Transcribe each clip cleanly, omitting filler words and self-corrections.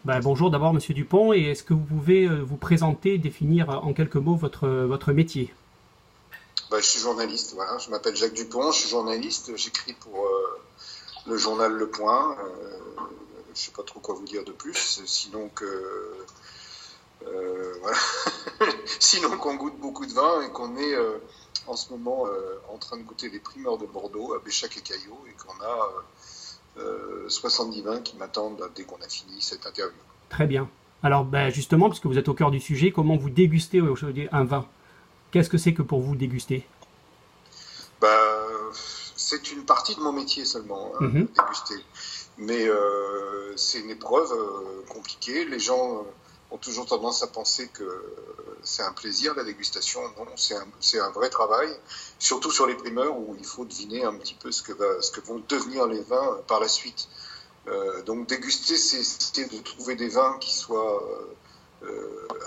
Bonjour d'abord Monsieur Dupont, et est-ce que vous pouvez vous présenter, définir en quelques mots votre métier? Je suis journaliste, voilà. Je m'appelle Jacques Dupont, je suis journaliste. J'écris pour le journal Le Point. Je sais pas trop quoi vous dire de plus, sinon que voilà. Sinon qu'on goûte beaucoup de vin et qu'on est en ce moment en train de goûter les primeurs de Bordeaux à Béchac et Caillot et qu'on a 70 vins qui m'attendent dès qu'on a fini cette interview. Très bien. Alors justement, puisque vous êtes au cœur du sujet, comment vous dégustez aujourd'hui un vin? Qu'est-ce que c'est que pour vous déguster? Bah, c'est une partie de mon métier seulement, hein, Mhm. déguster. Mais c'est une épreuve compliquée. Les gens ont toujours tendance à penser que c'est un plaisir la dégustation. Non, c'est un vrai travail, surtout sur les primeurs où il faut deviner un petit peu ce que vont devenir les vins par la suite. Donc déguster, c'est de trouver des vins qui soient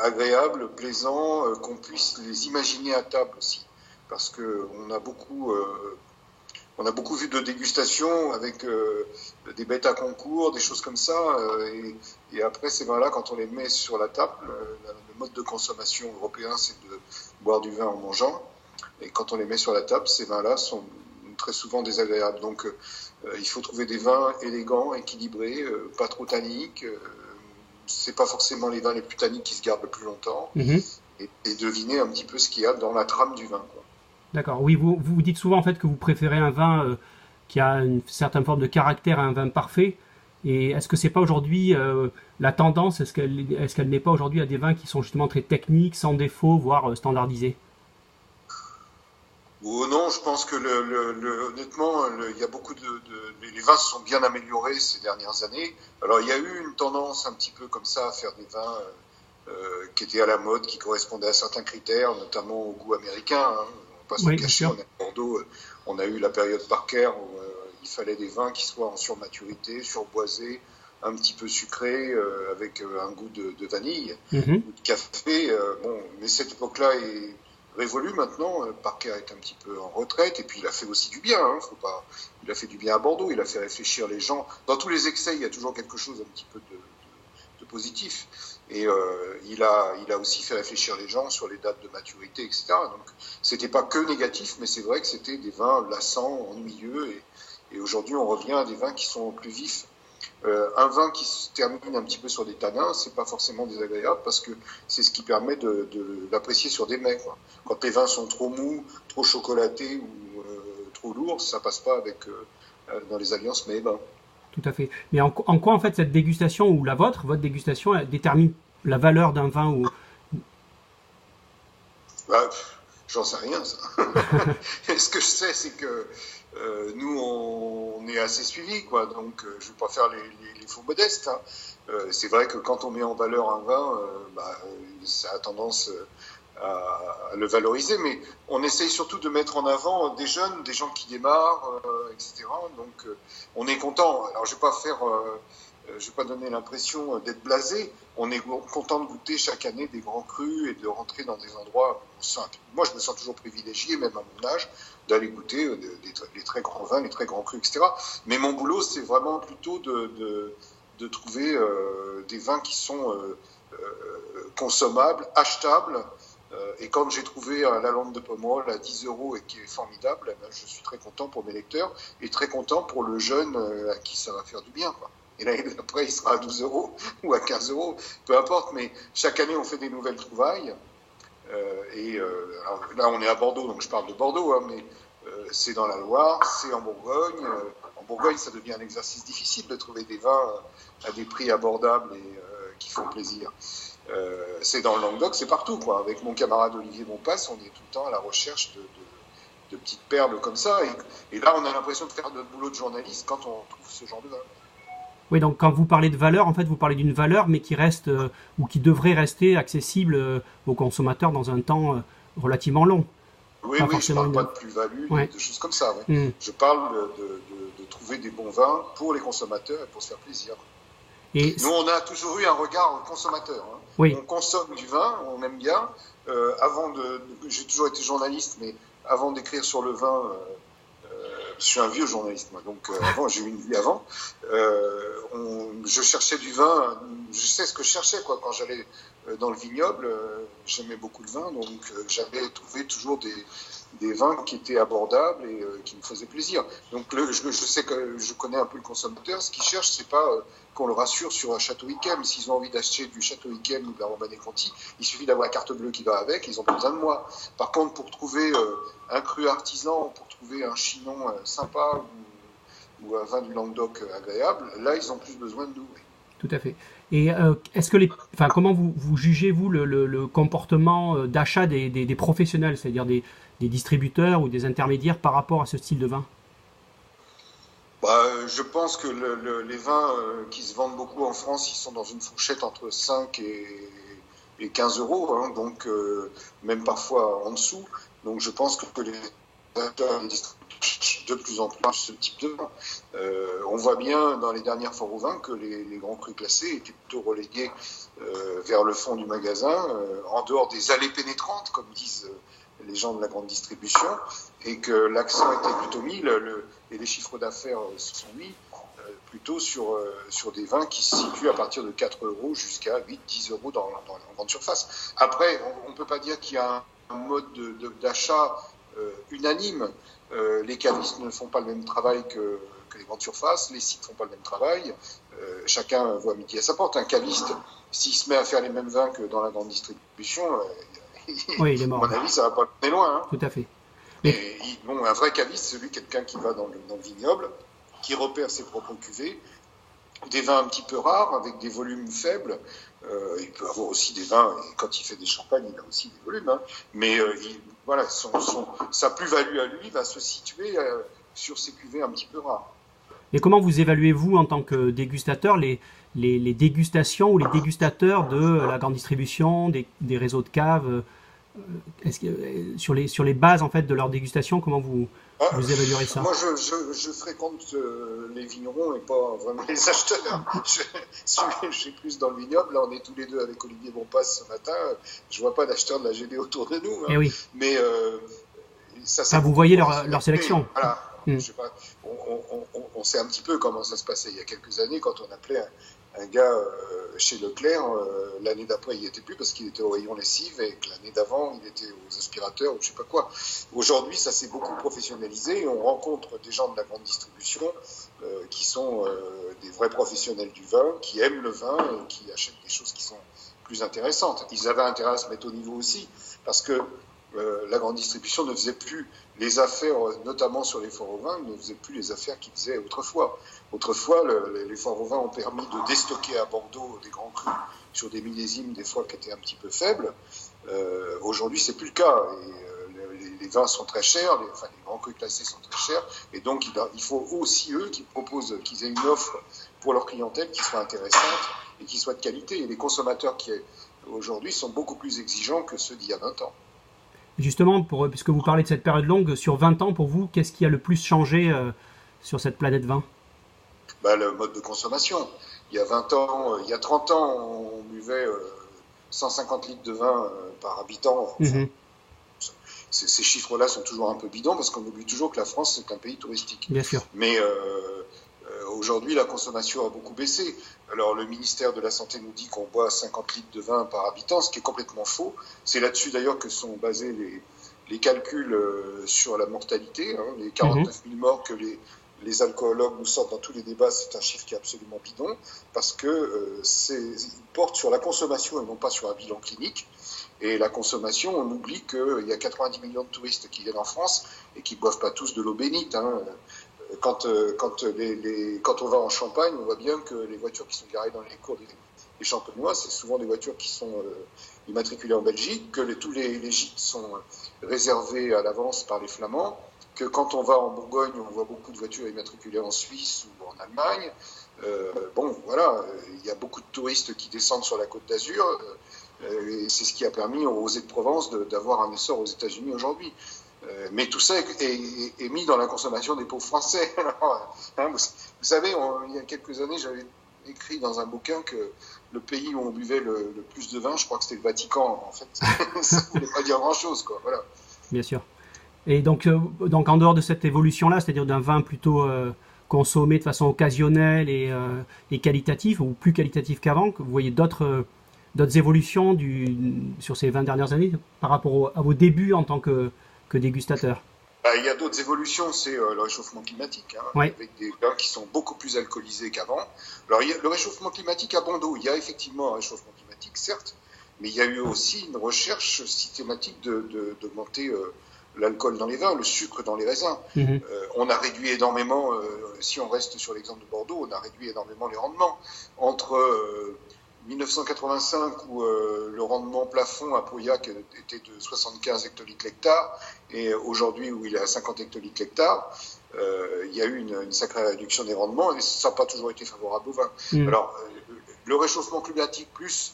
agréables, plaisants, qu'on puisse les imaginer à table aussi. Parce qu'on a on a beaucoup vu de dégustations avec des bêtes à concours, des choses comme ça. Et après, ces vins-là, quand on les met sur la table, le mode de consommation européen, c'est de boire du vin en mangeant. Et quand on les met sur la table, ces vins-là sont très souvent désagréables. Donc, il faut trouver des vins élégants, équilibrés, pas trop tanniques. C'est pas forcément les vins les plus tanniques qui se gardent le plus longtemps. Mhm. Et deviner un petit peu ce qu'il y a dans la trame du vin, quoi. D'accord. Oui, vous dites souvent en fait que vous préférez un vin qui a une certaine forme de caractère à un vin parfait. Et est-ce que c'est pas aujourd'hui la tendance? Est-ce qu'elle n'est pas aujourd'hui à des vins qui sont justement très techniques, sans défaut, voire standardisés? Ou non, je pense que honnêtement, il y a beaucoup les vins se sont bien améliorés ces dernières années. Alors il y a eu une tendance un petit peu comme ça à faire des vins qui étaient à la mode, qui correspondaient à certains critères, notamment au goût américain, hein. On va pas se le Oui, bien cacher, on sûr. est à Bordeaux, on a eu la période Parker où il fallait des vins qui soient en surmaturité, surboisés, un petit peu sucrés, avec un goût de vanille Mhm. ou de café. Bon, mais cette époque-là est révolue maintenant. Parker est un petit peu en retraite et puis il a fait aussi du bien, hein, faut pas... Il a fait du bien à Bordeaux, il a fait réfléchir les gens. Dans tous les excès, il y a toujours quelque chose un petit peu de positif. Et il a aussi fait réfléchir les gens sur les dates de maturité, etc. Donc, c'était pas que négatif, mais c'est vrai que c'était des vins lassants, ennuyeux. Et aujourd'hui, on revient à des vins qui sont plus vifs. Un vin qui se termine un petit peu sur des tanins, c'est pas forcément désagréable parce que c'est ce qui permet de l'apprécier sur des mets, quoi. Quand les vins sont trop mous, trop chocolatés ou trop lourds, ça passe pas avec dans les alliances mets et bains. Tout à fait. Mais en quoi en fait cette dégustation ou la vôtre, votre dégustation, elle détermine la valeur d'un vin ou... Bah, j'en sais rien, ça. Ce que je sais, c'est que nous, on est assez suivis, quoi. Donc, je ne vais pas faire les faux modestes, hein. C'est vrai que quand on met en valeur un vin, ça a tendance à le valoriser, mais on essaye surtout de mettre en avant des jeunes, des gens qui démarrent, etc. Donc, on est content. Alors, je vais pas donner l'impression d'être blasé. On est content de goûter chaque année des grands crus et de rentrer dans des endroits. Moi, je me sens toujours privilégié, même à mon âge, d'aller goûter les très grands vins, les très grands crus, etc. Mais mon boulot, c'est vraiment plutôt de trouver des vins qui sont consommables, achetables. Et quand j'ai trouvé la lampe de Pomerol à 10 euros et qui est formidable, eh ben, je suis très content pour mes lecteurs et très content pour le jeune à qui ça va faire du bien, quoi. Et l'année d'après, il sera à 12 euros ou à 15 euros, peu importe, mais chaque année, on fait des nouvelles trouvailles. Alors là, on est à Bordeaux, donc je parle de Bordeaux, hein, mais c'est dans la Loire, c'est en Bourgogne. En Bourgogne, ça devient un exercice difficile de trouver des vins à des prix abordables et qui font plaisir. C'est dans le Languedoc, c'est partout, quoi. Avec mon camarade Olivier Bonpasse, on est tout le temps à la recherche de petites perles comme ça. Et là, on a l'impression de faire notre boulot de journaliste quand on trouve ce genre de vin. Oui, donc quand vous parlez de valeur, en fait, vous parlez d'une valeur, mais qui reste ou qui devrait rester accessible aux consommateurs dans un temps relativement long. Oui, Pas oui, je ne forcément parle pas une... de plus-value, Ouais. de choses comme ça. Ouais. Mm. Je parle de trouver des bons vins pour les consommateurs et pour se faire plaisir. Et Nous, on a toujours eu un regard consommateur, hein. oui, On consomme du vin, on aime bien. J'ai toujours été journaliste, mais avant d'écrire sur le vin, je suis un vieux journaliste, moi. Donc, avant, j'ai eu une vie avant. Je cherchais du vin. Je sais ce que je cherchais, quoi. Quand j'allais dans le vignoble, j'aimais beaucoup le vin. Donc, j'avais trouvé toujours des vins qui étaient abordables et qui me faisaient plaisir. Donc, je sais que je connais un peu le consommateur. Ce qu'il cherche, c'est pas qu'on le rassure sur un Château Yquem. S'ils ont envie d'acheter du Château Yquem ou de la Romanée-Conti, il suffit d'avoir la carte bleue qui va avec. Ils ont pas besoin de moi. Par contre, pour trouver un cru artisan, pour trouver un chinon sympa ou un vin du Languedoc agréable, là, ils ont plus besoin de nous. Oui. Tout à fait. Et est-ce que comment vous jugez, vous, le comportement d'achat des professionnels, c'est-à-dire des distributeurs ou des intermédiaires par rapport à ce style de vin? Je pense que les vins qui se vendent beaucoup en France, ils sont dans une fourchette entre 5 et 15 euros, hein, donc même parfois en dessous. Donc je pense que les acteurs distribuent de plus en plus ce type de vin. On voit bien dans les dernières foires au vin que les grands crus classés étaient plutôt relégués vers le fond du magasin, en dehors des allées pénétrantes, comme disent les gens de la grande distribution, et que l'accent était plutôt mis, et les chiffres d'affaires se sont mis plutôt sur des vins qui se situent à partir de 4 euros jusqu'à 8-10 euros dans la grande surface. Après, on ne peut pas dire qu'il y a un mode d'achat unanime. Les cavistes ne font pas le même travail que les grandes surfaces, les sites ne font pas le même travail. Chacun voit midi à sa porte. Un caviste, s'il se met à faire les mêmes vins que dans la grande distribution, oui, il est mort. À mon avis, ça ne va pas aller loin. Hein. Tout à fait. Et, un vrai caviste, c'est quelqu'un qui va dans le vignoble, qui repère ses propres cuvées, des vins un petit peu rares, avec des volumes faibles. Il peut avoir aussi des vins, et quand il fait des champagnes, il a aussi des volumes. Hein. Mais voilà, sa plus-value à lui va se situer sur ces cuvées un petit peu rares. Et comment vous évaluez-vous en tant que dégustateur les dégustations ou les dégustateurs de la grande distribution, des réseaux de caves, sur les bases en fait de leur dégustation, comment vous évaluerez ça? Moi, je fréquente les vignerons et pas vraiment les acheteurs. Je suis plus dans le vignoble. Là, on est tous les deux avec Olivier Bonpas ce matin. Je vois pas d'acheteurs de la GD autour de nous. Hein. Eh oui. Mais ça vous voyez leur sélection. Voilà. Je sais pas, on sait un petit peu comment ça se passait il y a quelques années quand on appelait un gars chez Leclerc, l'année d'après il n'y était plus parce qu'il était au rayon lessive et que l'année d'avant il était aux aspirateurs ou je sais pas quoi. Aujourd'hui ça s'est beaucoup professionnalisé et on rencontre des gens de la grande distribution qui sont des vrais professionnels du vin, qui aiment le vin et qui achètent des choses qui sont plus intéressantes. Ils avaient intérêt à se mettre au niveau aussi parce que la grande distribution ne faisait plus les affaires, notamment sur les foires au vin, ne faisait plus les affaires qu'ils faisaient autrefois. Autrefois, les foires au vin ont permis de déstocker à Bordeaux des grands crus sur des millésimes, des fois qui étaient un petit peu faibles. Aujourd'hui, c'est plus le cas. Et, les vins sont très chers, les grands crus classés sont très chers. Et donc, il faut aussi eux qu'ils proposent, qu'ils aient une offre pour leur clientèle qui soit intéressante et qui soit de qualité. Et les consommateurs qui aujourd'hui sont beaucoup plus exigeants que ceux d'il y a 20 ans. Justement, puisque vous parlez de cette période longue, sur 20 ans, pour vous, qu'est-ce qui a le plus changé sur cette planète vin? Le mode de consommation. Il y a 20 ans, il y a 30 ans, on buvait 150 litres de vin par habitant. Enfin, ces chiffres-là sont toujours un peu bidons parce qu'on oublie toujours que la France, c'est un pays touristique. Bien sûr. Mais aujourd'hui, la consommation a beaucoup baissé. Alors, le ministère de la Santé nous dit qu'on boit 50 litres de vin par habitant, ce qui est complètement faux. C'est là-dessus, d'ailleurs, que sont basés les calculs sur la mortalité. Hein, les 49 000 morts que les alcoologues nous sortent dans tous les débats, c'est un chiffre qui est absolument bidon, parce que ils portent sur la consommation et non pas sur un bilan clinique. Et la consommation, on oublie qu'il y a 90 millions de touristes qui viennent en France et qui ne boivent pas tous de l'eau bénite. Hein. Quand on va en Champagne, on voit bien que les voitures qui sont garées dans les cours des Champenois, c'est souvent des voitures qui sont immatriculées en Belgique, que tous les gîtes sont réservés à l'avance par les Flamands, que quand on va en Bourgogne, on voit beaucoup de voitures immatriculées en Suisse ou en Allemagne. Il y a beaucoup de touristes qui descendent sur la Côte d'Azur, et c'est ce qui a permis aux Rosés de Provence d'avoir un essor aux États-Unis aujourd'hui. Mais tout ça est mis dans la consommation des pauvres Français. Alors, hein, vous savez, il y a quelques années, j'avais écrit dans un bouquin que le pays où on buvait le plus de vin, je crois que c'était le Vatican. En fait, ça ne voulait pas dire grand-chose, quoi. Voilà. Bien sûr. Et donc en dehors de cette évolution-là, c'est-à-dire d'un vin plutôt consommé de façon occasionnelle et qualitatif, ou plus qualitatif qu'avant, vous voyez d'autres évolutions sur ces 20 dernières années par rapport à vos débuts en tant que dégustateur? Bah, il y a d'autres évolutions, c'est le réchauffement climatique, hein, Oui. avec des vins qui sont beaucoup plus alcoolisés qu'avant. Alors, le réchauffement climatique à Bordeaux, il y a effectivement un réchauffement climatique, certes, mais il y a eu aussi une recherche systématique d'augmenter l'alcool dans les vins, le sucre dans les raisins. Mhm. On a réduit énormément, si on reste sur l'exemple de Bordeaux, on a réduit énormément les rendements. Entre 1985, où le rendement plafond à Pauillac était de 75 hectolitres l'hectare, et aujourd'hui où il est à 50 hectolitres l'hectare, il y a eu une sacrée réduction des rendements, et ça n'a pas toujours été favorable au vin. Mhm. Alors, le réchauffement climatique plus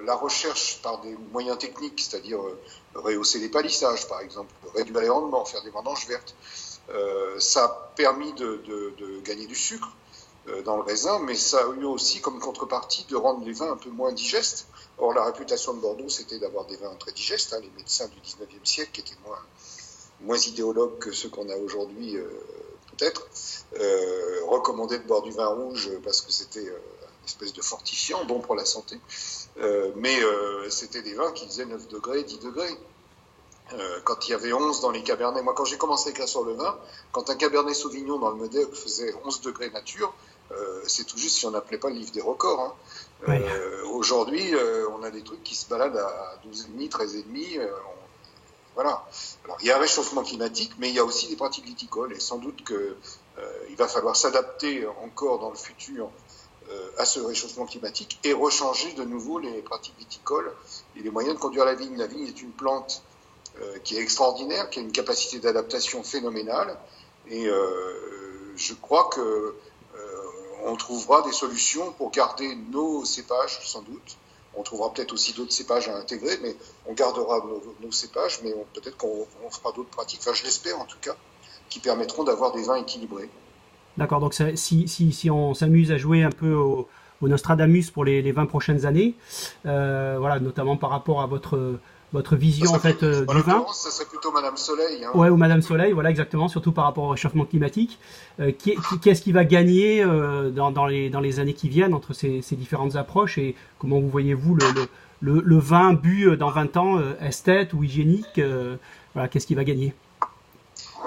la recherche par des moyens techniques, c'est-à-dire rehausser les palissages, par exemple, réduire les rendements, faire des vendanges vertes, ça a permis de gagner du sucre dans le raisin, mais ça a eu aussi comme contrepartie de rendre les vins un peu moins digestes. Or, la réputation de Bordeaux, c'était d'avoir des vins très digestes. Hein. Les médecins du 19e siècle, qui étaient moins idéologues que ceux qu'on a aujourd'hui, peut-être, recommandaient de boire du vin rouge parce que c'était une espèce de fortifiant, bon pour la santé. Mais c'était des vins qui faisaient 9 degrés, 10 degrés. Quand il y avait 11 dans les cabernets, moi quand j'ai commencé à écrire sur le vin, quand un cabernet sauvignon dans le Médoc faisait 11 degrés nature, c'est tout juste si on n'appelait pas le livre des records. Hein. Oui. Aujourd'hui, on a des trucs qui se baladent à 12,5, 13,5. Voilà. Alors il y a un réchauffement climatique, mais il y a aussi des pratiques viticoles, et sans doute qu'il va falloir s'adapter encore dans le futur à ce réchauffement climatique et rechanger de nouveau les pratiques viticoles et les moyens de conduire la vigne. La vigne est une plante qui est extraordinaire, qui a une capacité d'adaptation phénoménale, et je crois que on trouvera des solutions pour garder nos cépages, sans doute. On trouvera peut-être aussi d'autres cépages à intégrer, mais on gardera nos cépages, mais peut-être qu'on fera d'autres pratiques, enfin je l'espère en tout cas, qui permettront d'avoir des vins équilibrés. D'accord, donc si on s'amuse à jouer un peu au Nostradamus pour les 20 prochaines années, voilà, notamment par rapport à votre vision en fait du vin. Ça serait plutôt Madame Soleil. Hein. Ouais, ou Madame Soleil, voilà exactement, surtout par rapport au réchauffement climatique. Qu'est-ce qui va gagner dans les années qui viennent entre ces différentes approches, et comment vous voyez-vous le vin bu dans 20 ans, esthète ou hygiénique, voilà, qu'est-ce qui va gagner?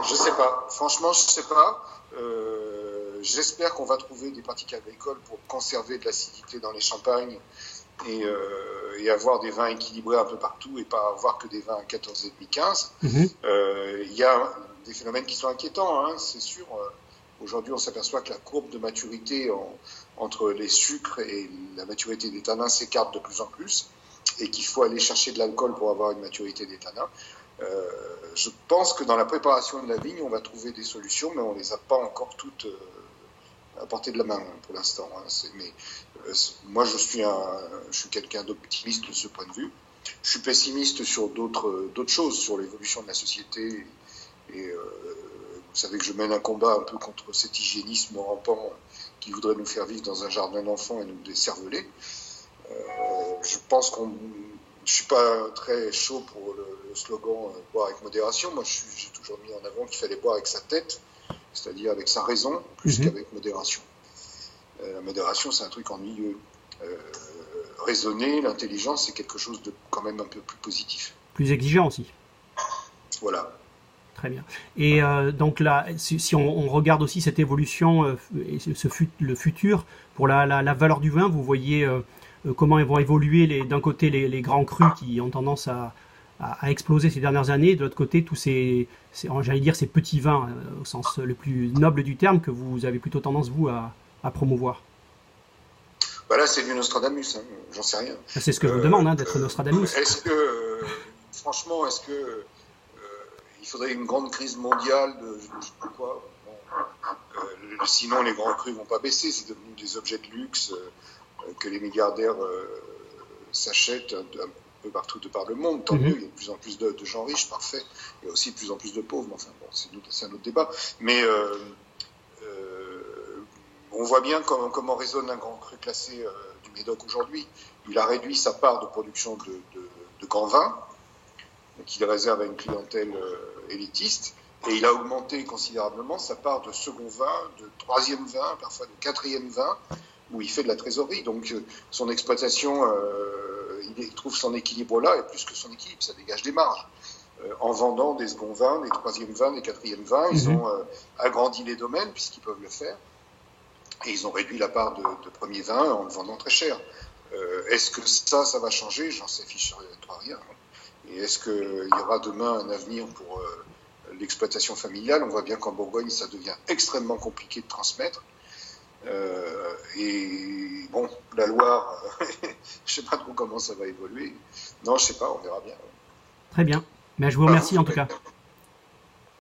Je sais pas, franchement je sais pas. J'espère qu'on va trouver des pratiques agricoles pour conserver de l'acidité dans les champagnes et avoir des vins équilibrés un peu partout et pas avoir que des vins à 14,5, 15. Il y a des phénomènes qui sont inquiétants, hein, c'est sûr. Aujourd'hui, on s'aperçoit que la courbe de maturité entre les sucres et la maturité des tanins s'écarte de plus en plus, et qu'il faut aller chercher de l'alcool pour avoir une maturité des tanins. Je pense que dans la préparation de la vigne, on va trouver des solutions, mais on ne les a pas encore toutes à portée de la main pour l'instant. Hein. Moi, je suis quelqu'un d'optimiste de ce point de vue. Je suis pessimiste sur d'autres choses, sur l'évolution de la société. Et vous savez que je mène un combat un peu contre cet hygiénisme rampant qui voudrait nous faire vivre dans un jardin d'enfants et nous décerveler. Je pense je suis pas très chaud pour le slogan boire avec modération. Moi, j'ai toujours mis en avant qu'il fallait boire avec sa tête, c'est-à-dire avec sa raison, plus qu'avec modération. La modération, c'est un truc ennuyeux. Raisonner, l'intelligence, c'est quelque chose de quand même un peu plus positif. Plus exigeant aussi. Voilà. Très bien. Et donc là, si on regarde aussi cette évolution et le futur, pour la valeur du vin, vous voyez comment ils vont évoluer d'un côté les grands crus qui ont tendance à exploser ces dernières années, de l'autre côté tous j'allais dire ces petits vins au sens le plus noble du terme, que vous avez plutôt tendance vous à promouvoir. Voilà, c'est du Nostradamus, hein, j'en sais rien. C'est ce que je vous demande, hein, d'être Nostradamus. Franchement, il faudrait une grande crise mondiale de je ne sais pas quoi. Bon, sinon, les grands crus vont pas baisser, c'est devenu des objets de luxe que les milliardaires s'achètent un peu partout de par le monde. Tant mieux, il y a de plus en plus de gens riches, parfait. Il y a aussi de plus en plus de pauvres, mais enfin bon, c'est un autre débat. Mais on voit bien comment résonne un grand cru classé du Médoc aujourd'hui. Il a réduit sa part de production de grands vins, qu'il réserve à une clientèle élitiste. Et il a augmenté considérablement sa part de second vin, de troisième vin, parfois de quatrième vin, où il fait de la trésorerie. Donc son exploitation, il trouve son équilibre là, et plus que son équilibre, ça dégage des marges. En vendant des seconds vins, des troisièmes vins, des quatrièmes vins, ils ont agrandi les domaines, puisqu'ils peuvent le faire, et ils ont réduit la part de premiers vins en le vendant très cher. Est-ce que ça va changer? J'en sais fiche rien. Et est-ce qu'il y aura demain un avenir pour l'exploitation familiale? On voit bien qu'en Bourgogne, ça devient extrêmement compliqué de transmettre. Et bon, la Loire, je sais pas trop comment ça va évoluer. Non, je sais pas, on verra bien. Très bien. Mais je vous remercie en tout cas.